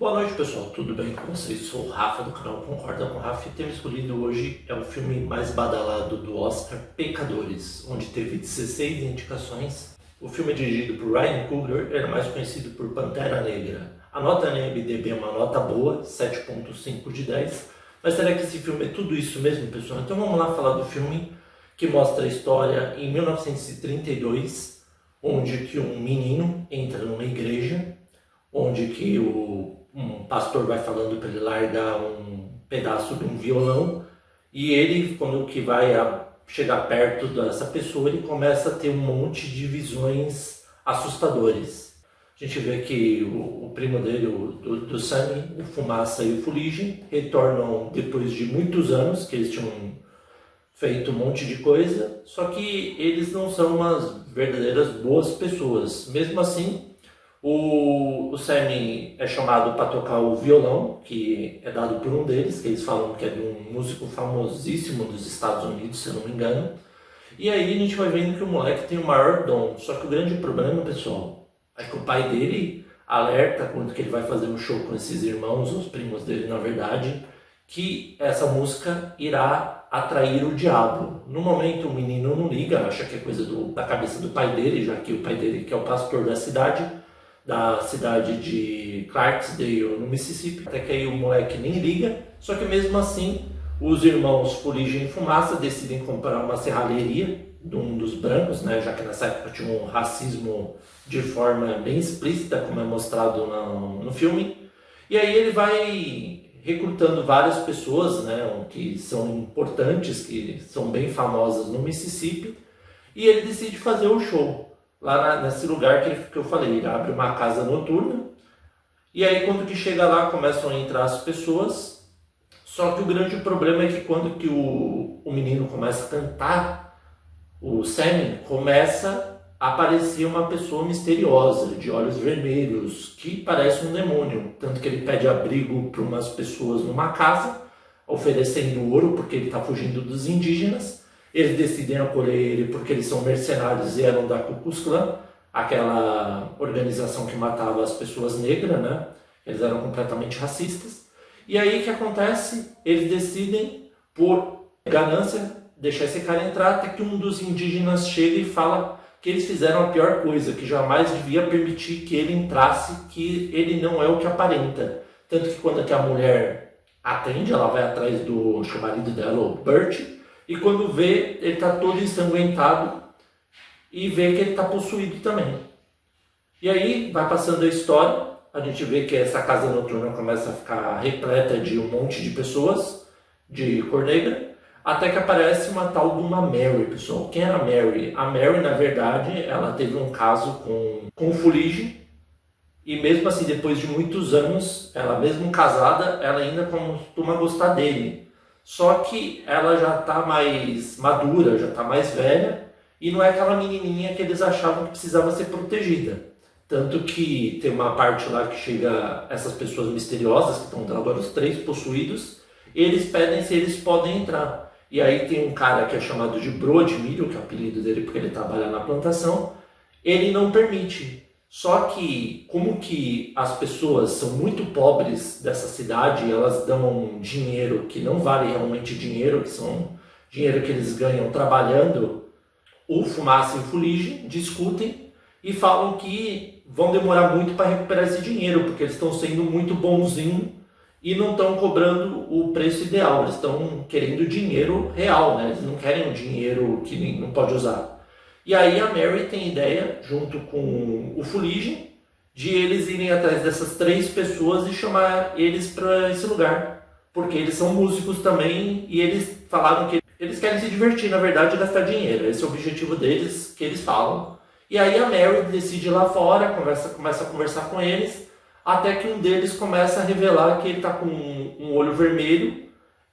Boa noite, pessoal, tudo bem com vocês? Sou o Rafa do canal Concorda com o Rafa e temos escolhido hoje o filme mais badalado do Oscar, Pecadores, onde teve 16 indicações. O filme é dirigido por Ryan Coogler, ele é mais conhecido por Pantera Negra. A nota na IMDb é uma nota boa, 7.5 de 10. Mas será que esse filme é tudo isso mesmo, pessoal? Então vamos lá falar do filme que mostra a história em 1932, onde que um menino entra numa igreja, onde que um pastor vai falando para ele largar um pedaço de um violão, e ele, quando que vai chegar perto dessa pessoa, ele começa a ter um monte de visões assustadoras. A gente vê que o primo dele, do Sammy, o Fumaça e o Fuligem, retornam depois de muitos anos, que eles tinham feito um monte de coisa, só que eles não são umas verdadeiras boas pessoas. Mesmo assim, o Sammy é chamado para tocar o violão, que é dado por um deles, que eles falam que é de um músico famosíssimo dos Estados Unidos, se eu não me engano. E aí a gente vai vendo que o moleque tem o maior dom. Só que o grande problema, pessoal, é que o pai dele alerta quando que ele vai fazer um show com esses irmãos, os primos dele na verdade, que essa música irá atrair o diabo. No momento o menino não liga, acha que é coisa da cabeça do pai dele, já que o pai dele, que é o pastor da cidade de Clarksdale, no Mississippi, até que aí o moleque nem liga, só que mesmo assim os irmãos Fuligem e Fumaça decidem comprar uma serralheria de um dos brancos, né, já que nessa época tinha um racismo de forma bem explícita, como é mostrado no filme, e aí ele vai recrutando várias pessoas, né, que são importantes, que são bem famosas no Mississippi, e ele decide fazer o show lá nesse lugar que eu falei. Ele abre uma casa noturna, e aí quando que chega lá começam a entrar as pessoas, só que o grande problema é que quando que o menino começa a cantar, o Sammy, começa a aparecer uma pessoa misteriosa, de olhos vermelhos, que parece um demônio, tanto que ele pede abrigo para umas pessoas numa casa, oferecendo ouro porque ele está fugindo dos indígenas. Eles decidem acolher ele porque eles são mercenários e eram da Ku Klux Klan, aquela organização que matava as pessoas negras, né? Eles eram completamente racistas. E aí o que acontece? Eles decidem, por ganância, deixar esse cara entrar, até que um dos indígenas chega e fala que eles fizeram a pior coisa, que jamais devia permitir que ele entrasse, que ele não é o que aparenta. Tanto que quando a mulher atende, ela vai atrás do marido dela, o Bert, e quando vê, ele está todo ensanguentado e vê que ele está possuído também. E aí vai passando a história, a gente vê que essa casa noturna começa a ficar repleta de um monte de pessoas de cor negra, até que aparece uma tal de uma Mary, pessoal. Quem era a Mary? A Mary, na verdade, ela teve um caso com o Fuligem, e mesmo assim, depois de muitos anos, ela mesmo casada, ela ainda costuma gostar dele. Só que ela já está mais madura, já está mais velha, e não é aquela menininha que eles achavam que precisava ser protegida. Tanto que tem uma parte lá que chega essas pessoas misteriosas, que estão agora os 3 possuídos, eles pedem se eles podem entrar. E aí tem um cara que é chamado de Brodemilho, que é o apelido dele porque ele trabalha na plantação, ele não permite. Só que, como que as pessoas são muito pobres dessa cidade, elas dão dinheiro que não vale realmente dinheiro, que são dinheiro que eles ganham trabalhando, o Fumaça e o Fuligem discutem e falam que vão demorar muito para recuperar esse dinheiro, porque eles estão sendo muito bonzinhos e não estão cobrando o preço ideal, eles estão querendo dinheiro real, né? Eles não querem um dinheiro que não pode usar. E aí a Mary tem ideia, junto com o Fuligem, de eles irem atrás dessas 3 pessoas e chamar eles para esse lugar. Porque eles são músicos também e eles falaram que eles querem se divertir, na verdade, e gastar dinheiro. Esse é o objetivo deles, que eles falam. E aí a Mary decide ir lá fora, começa a conversar com eles, até que um deles começa a revelar que ele está com um olho vermelho,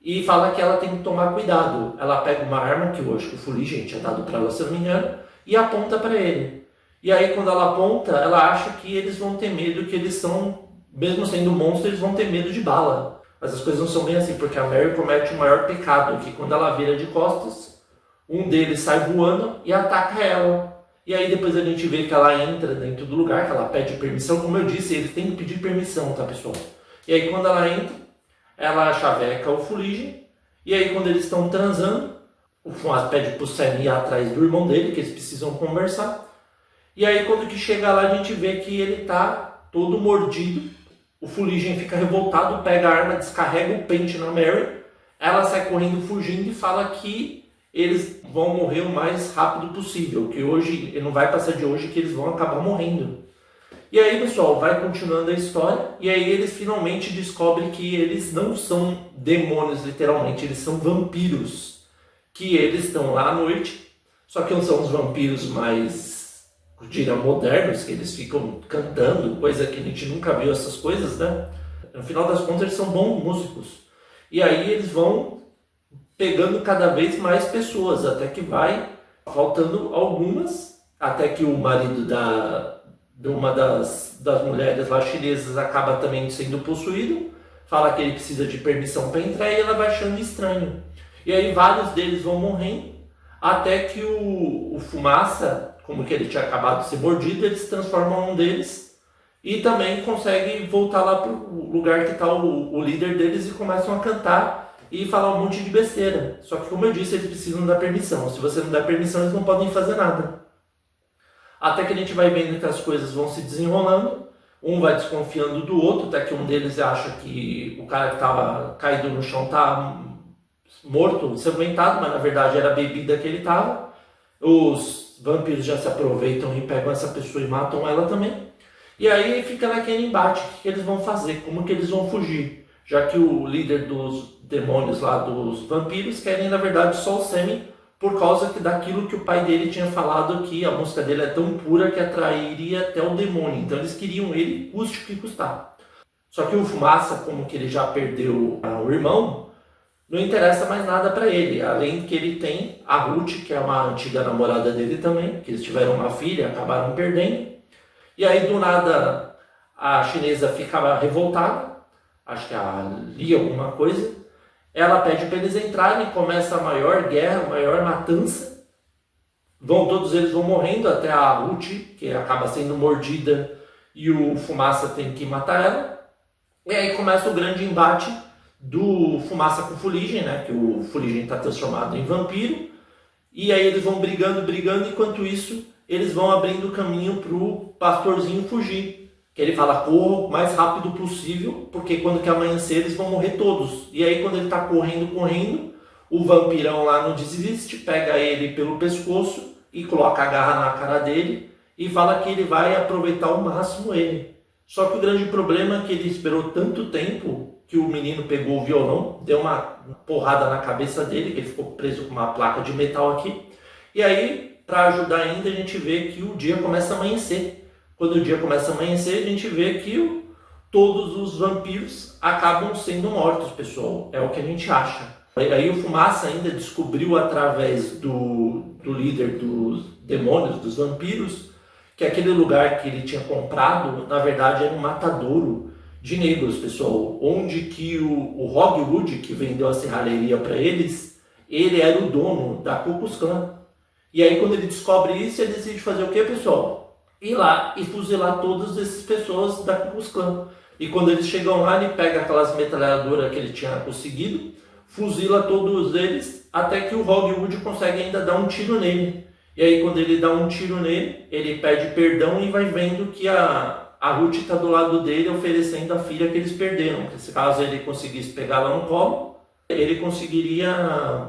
e fala que ela tem que tomar cuidado. Ela pega uma arma, que eu acho que o Fuligem tinha dado para ela, se eu não me engano, e aponta para ele. E aí quando ela aponta, ela acha que eles vão ter medo, que eles são, mesmo sendo monstros, eles vão ter medo de bala. Mas as coisas não são bem assim, porque a Mary comete o maior pecado, que quando ela vira de costas, um deles sai voando e ataca ela. E aí depois a gente vê que ela entra dentro do lugar, que ela pede permissão. Como eu disse, eles têm que pedir permissão, tá, pessoal? E aí quando ela entra, ela chaveca o Fuligem, e aí quando eles estão transando, o Fumaça pede pro Sam ir atrás do irmão dele, que eles precisam conversar. E aí quando que chega lá, a gente vê que ele tá todo mordido. O Fuligem fica revoltado, pega a arma, descarrega o pente na Mary. Ela sai correndo, fugindo e fala que eles vão morrer o mais rápido possível. Que hoje, não vai passar de hoje, que eles vão acabar morrendo. E aí, pessoal, vai continuando a história. E aí eles finalmente descobrem que eles não são demônios, literalmente. Eles são vampiros. Que eles estão lá à noite. Só que não são os vampiros mais, eu diria, modernos, que eles ficam cantando, coisa que a gente nunca viu essas coisas, né? No final das contas, eles são bons músicos. E aí eles vão pegando cada vez mais pessoas, até que vai faltando algumas, até que o marido de uma das mulheres lá chinesas acaba também sendo possuído, fala que ele precisa de permissão para entrar e ela vai achando estranho. E aí vários deles vão morrendo, até que o Fumaça, como que ele tinha acabado de ser mordido, ele se transforma um deles e também consegue voltar lá para o lugar que está o líder deles e começam a cantar e falar um monte de besteira. Só que, como eu disse, eles precisam da permissão. Se você não der permissão, eles não podem fazer nada. Até que a gente vai vendo que as coisas vão se desenrolando. Um vai desconfiando do outro, até que um deles acha que o cara que estava caído no chão está morto, ensanguentado, mas na verdade era a bebida que ele estava. Os vampiros já se aproveitam e pegam essa pessoa e matam ela também. E aí fica naquele embate, o que eles vão fazer, como que eles vão fugir. Já que o líder dos demônios lá, dos vampiros, querem na verdade só o Sammy, por causa daquilo que o pai dele tinha falado, que a música dele é tão pura que atrairia até o demônio. Então eles queriam ele, custe o que custar. Só que o Fumaça, como que ele já perdeu o irmão, não interessa mais nada para ele. Além que ele tem a Ruth, que é uma antiga namorada dele também, que eles tiveram uma filha, acabaram perdendo. E aí do nada a chinesa fica revoltada, acho que a Li alguma coisa. Ela pede para eles entrarem, começa a maior guerra, a maior matança. Todos eles vão morrendo, até a Ruth, que acaba sendo mordida, e o Fumaça tem que matar ela. E aí começa o grande embate do Fumaça com o Fuligem, né? Que o Fuligem está transformado em vampiro. E aí eles vão brigando, enquanto isso eles vão abrindo caminho para o pastorzinho fugir. Que ele fala, corra o mais rápido possível, porque quando que amanhecer eles vão morrer todos. E aí quando ele está correndo, o vampirão lá não desiste, pega ele pelo pescoço e coloca a garra na cara dele e fala que ele vai aproveitar ao máximo ele. Só que o grande problema é que ele esperou tanto tempo que o menino pegou o violão, deu uma porrada na cabeça dele, que ele ficou preso com uma placa de metal aqui. E aí, para ajudar ainda, a gente vê que o dia começa a amanhecer. Quando o dia começa a amanhecer, a gente vê que todos os vampiros acabam sendo mortos, pessoal. É o que a gente acha. Aí o Fumaça ainda descobriu através do líder dos demônios, dos vampiros, que aquele lugar que ele tinha comprado, na verdade, era um matadouro de negros, pessoal. Onde que o Hogwood, que vendeu a serralheria para eles, ele era o dono da Ku Klux Klan. E aí quando ele descobre isso, ele decide fazer o que, pessoal? Ir lá e fuzilar todas essas pessoas da Ku Klux Klan. E quando eles chegam lá, ele pega aquelas metralhadoras que ele tinha conseguido, fuzila todos eles, até que o Hogwood consegue ainda dar um tiro nele. E aí quando ele dá um tiro nele, ele pede perdão e vai vendo que a Ruth está do lado dele oferecendo a filha que eles perderam. Se caso ele conseguisse pegar lá no colo, ele conseguiria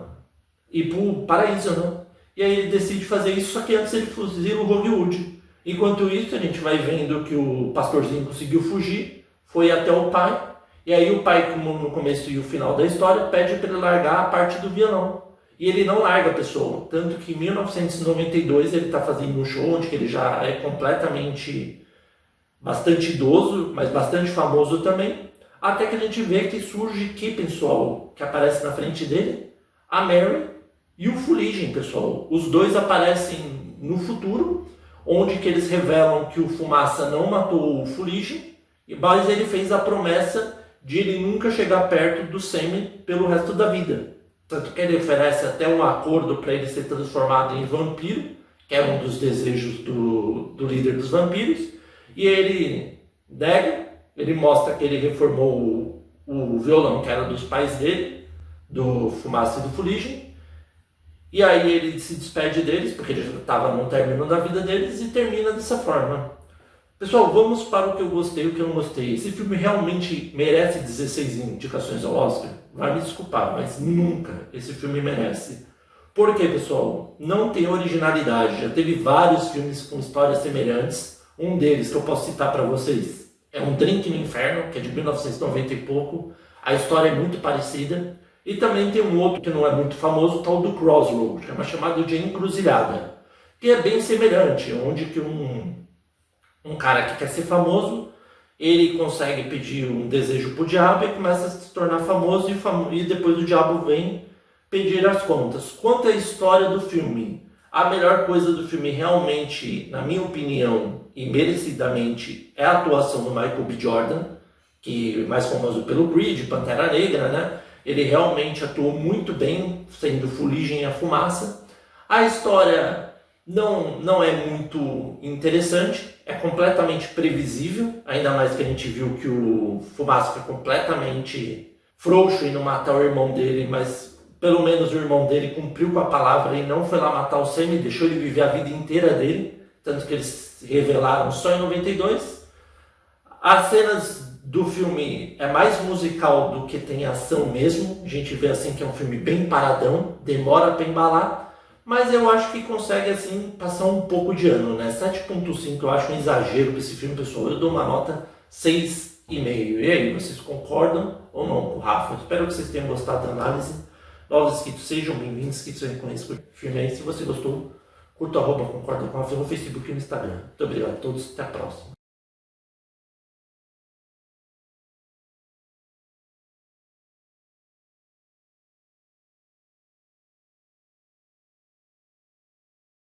ir para o paraíso, né? E aí ele decide fazer isso, só que antes ele fuzila o Hogwood. Enquanto isso, a gente vai vendo que o pastorzinho conseguiu fugir, foi até o pai, e aí o pai, como no começo e o final da história, pede para ele largar a parte do violão. E ele não larga a pessoa, tanto que em 1992 ele está fazendo um show onde ele já é completamente, bastante idoso, mas bastante famoso também, até que a gente vê que surge que, pessoal, que aparece na frente dele, a Mary e o Fuligem, pessoal. Os dois aparecem no futuro, onde que eles revelam que o Fumaça não matou o Fuligem, mas ele fez a promessa de ele nunca chegar perto do Sammy pelo resto da vida. Tanto que ele oferece até um acordo para ele ser transformado em vampiro, que é um dos desejos do líder dos vampiros, e ele nega, ele mostra que ele reformou o violão que era dos pais dele, do Fumaça e do Fuligem, e aí ele se despede deles, porque ele já estava no término da vida deles, e termina dessa forma. Pessoal, vamos para o que eu gostei e o que eu não gostei. Esse filme realmente merece 16 indicações ao Oscar? Vai me desculpar, mas nunca esse filme merece. Por quê, pessoal? Não tem originalidade. Já teve vários filmes com histórias semelhantes. Um deles que eu posso citar para vocês é Um Drink no Inferno, que é de 1990 e pouco. A história é muito parecida. E também tem um outro que não é muito famoso, o tal do Crossroad, que é chamado de Encruzilhada, que é bem semelhante, onde que um cara que quer ser famoso, ele consegue pedir um desejo pro diabo e começa a se tornar famoso, e depois o diabo vem pedir as contas. Quanto à história do filme, a melhor coisa do filme realmente, na minha opinião, e merecidamente, é a atuação do Michael B. Jordan, que é mais famoso pelo Creed, Pantera Negra, né? Ele realmente atuou muito bem, sendo Fuligem e a Fumaça. A história não é muito interessante, é completamente previsível, ainda mais que a gente viu que o Fumaça foi completamente frouxo em não matar o irmão dele, mas pelo menos o irmão dele cumpriu com a palavra e não foi lá matar o Sam, deixou ele viver a vida inteira dele, tanto que eles se revelaram só em 92. As cenas do filme é mais musical do que tem ação mesmo. A gente vê assim que é um filme bem paradão, demora para embalar, mas eu acho que consegue assim passar um pouco de ano, né? 7.5 eu acho um exagero para esse filme, pessoal. Eu dou uma nota 6,5. E aí, vocês concordam ou não com o Rafa? Espero que vocês tenham gostado da análise. Novos inscritos, sejam bem-vindos, inscritos aí com esse filme aí. Se você gostou, curta @concorda com o Rafa no Facebook e no Instagram. Muito obrigado a todos, até a próxima.